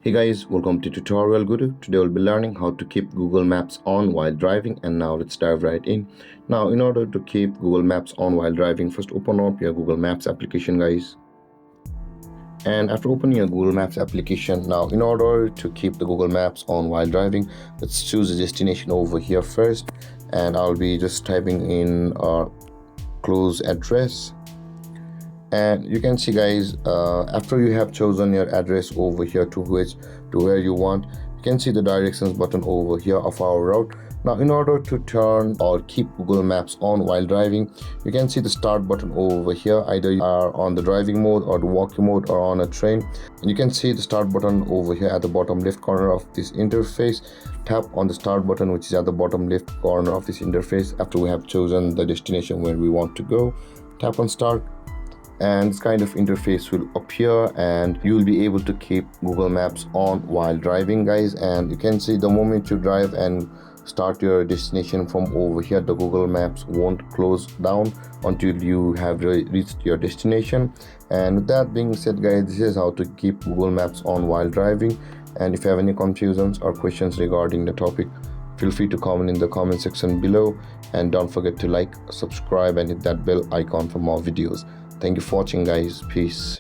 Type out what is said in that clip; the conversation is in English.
Hey guys, welcome to Tutorial Guru. Today we'll be learning how to keep Google Maps on while driving, and now let's dive right in. Now, in order to keep Google Maps on while driving, first open up your Google Maps application, guys. And after opening your Google Maps application, now in order to keep the Google Maps on while driving, let's choose a destination over here first, and I'll be just typing in our close address. And you can see, guys, after you have chosen your address over here to where you want, you can see the directions button over here of our route. Now, in order to turn or keep Google Maps on while driving, you can see the start button over here. Either you are on the driving mode or the walking mode or on a train, and you can see the start button over here at the bottom left corner of this interface. Tap on the start button, which is at the bottom left corner of this interface. After we have chosen the destination where we want to go, tap on start, and this kind of interface will appear, and you will be able to keep Google Maps on while driving, guys. And you can see the moment you drive and start your destination from over here, the Google Maps won't close down until you have reached your destination. And with that being said, guys, this is how to keep Google Maps on while driving. And if you have any confusions or questions regarding the topic, feel free to comment in the comment section below, and don't forget to like, subscribe, and hit that bell icon for more videos. Thank you for watching, guys. Peace.